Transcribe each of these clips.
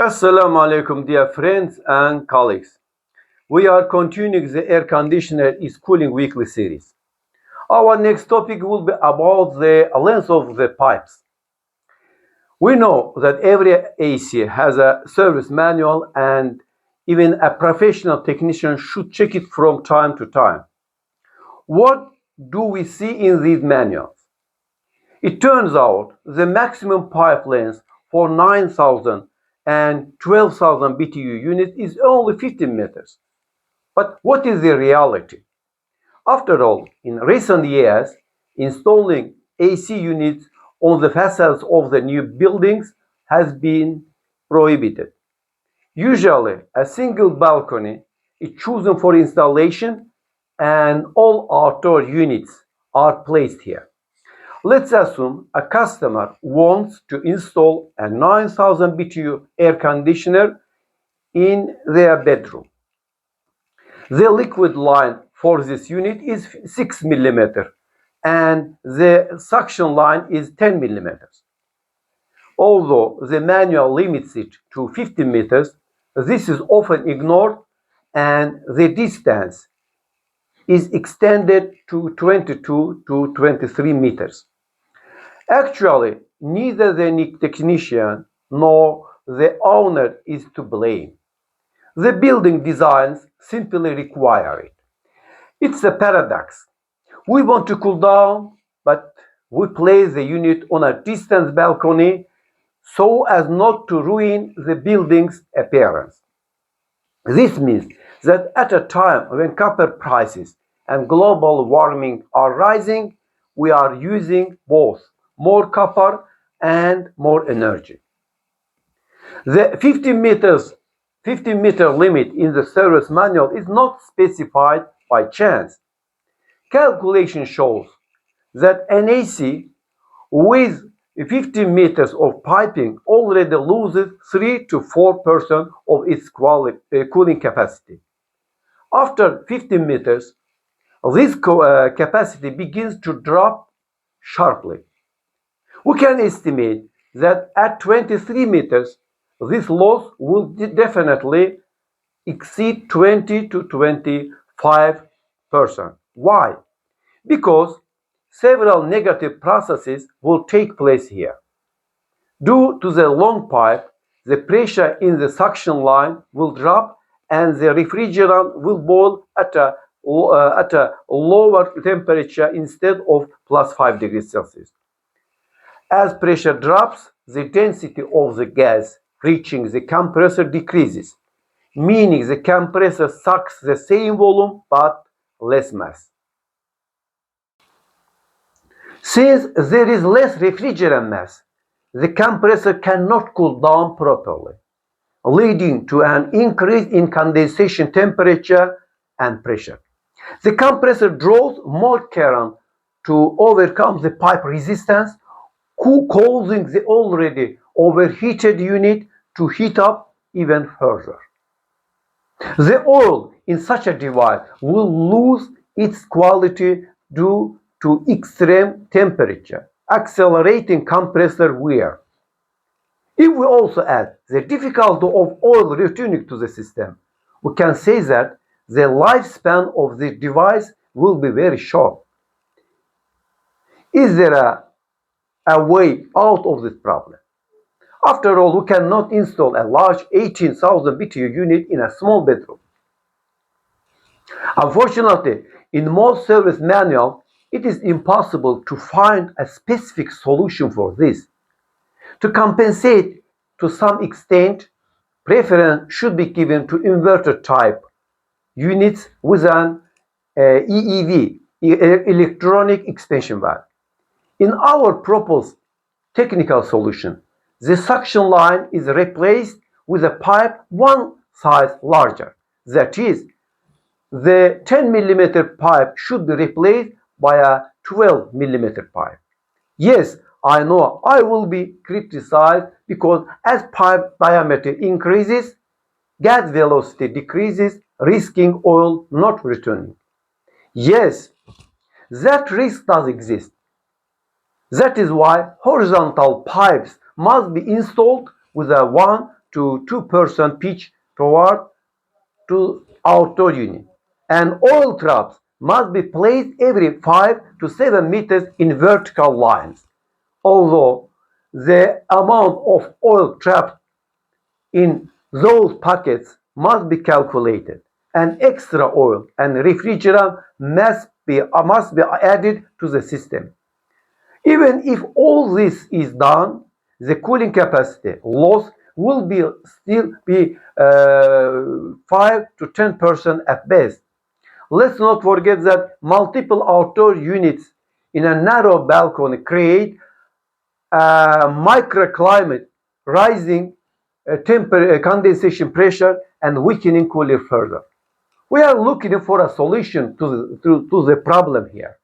Assalamu alaikum, dear friends and colleagues. We are continuing the air conditioner is cooling weekly series. Our next topic will be about the length of the pipes. We know that every AC has a service manual and even a professional technician should check it from time to time. What do we see in these manuals? It turns out the maximum pipe length for 9,000 and 12,000 BTU units is only 15 meters. But what is the reality? After all, in recent years, installing AC units on the facades of the new buildings has been prohibited. Usually, a single balcony is chosen for installation and all outdoor units are placed here. Let's assume a customer wants to install a 9,000 BTU air conditioner in their bedroom. The liquid line for this unit is 6 millimeter and the suction line is 10 millimeters. Although the manual limits it to 50 meters, this is often ignored and the distance is extended to 22 to 23 meters. Actually, neither the technician nor the owner is to blame. The building designs simply require it. It's a paradox. We want to cool down, but we place the unit on a distant balcony so as not to ruin the building's appearance. This means that at a time when copper prices and global warming are rising, we are using both more copper and more energy. The 50-meter limit in the service manual is not specified by chance. Calculation shows that an AC with 50 meters of piping already loses 3 to 4% of its cooling capacity. After 50 meters, this capacity begins to drop sharply. We can estimate that at 23 meters, this loss will definitely exceed 20 to 25%. Why? Because several negative processes will take place here. Due to the long pipe, the pressure in the suction line will drop and the refrigerant will boil at a lower temperature instead of plus 5 degrees Celsius. As pressure drops, the density of the gas reaching the compressor decreases, meaning the compressor sucks the same volume but less mass. Since there is less refrigerant mass, the compressor cannot cool down properly, leading to an increase in condensation temperature and pressure. The compressor draws more current to overcome the pipe resistance, causing the already overheated unit to heat up even further. The oil in such a device will lose its quality due to extreme temperature, accelerating compressor wear. If we also add the difficulty of oil returning to the system, we can say that the lifespan of the device will be very short. Is there a way out of this problem? After all, we cannot install a large 18,000 BTU unit in a small bedroom. Unfortunately, in most service manuals, it is impossible to find a specific solution for this. To compensate to some extent, preference should be given to inverter type units with an EEV, electronic expansion valve. In our proposed technical solution, the suction line is replaced with a pipe one size larger. That is, the 10 millimeter pipe should be replaced by a 12 millimeter pipe. Yes, I know I will be criticized because as pipe diameter increases, gas velocity decreases, risking oil not returning. Yes, that risk does exist. That is why horizontal pipes must be installed with a 1 to 2% pitch toward to outdoor unit. And oil traps must be placed every 5 to 7 meters in vertical lines. Although the amount of oil trapped in those packets must be calculated, and extra oil and refrigerant must be added to the system. Even if all this is done, the cooling capacity loss will still be 5 to 10% at best. Let's not forget that multiple outdoor units in a narrow balcony create a microclimate, rising condensation pressure and weakening cooler further. We are looking for a solution to the problem here.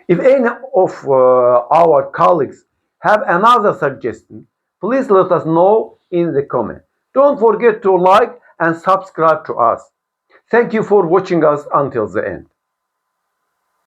If any of our colleagues have another suggestion, please let us know in the comment. Don't forget to like and subscribe to us. Thank you for watching us until the end.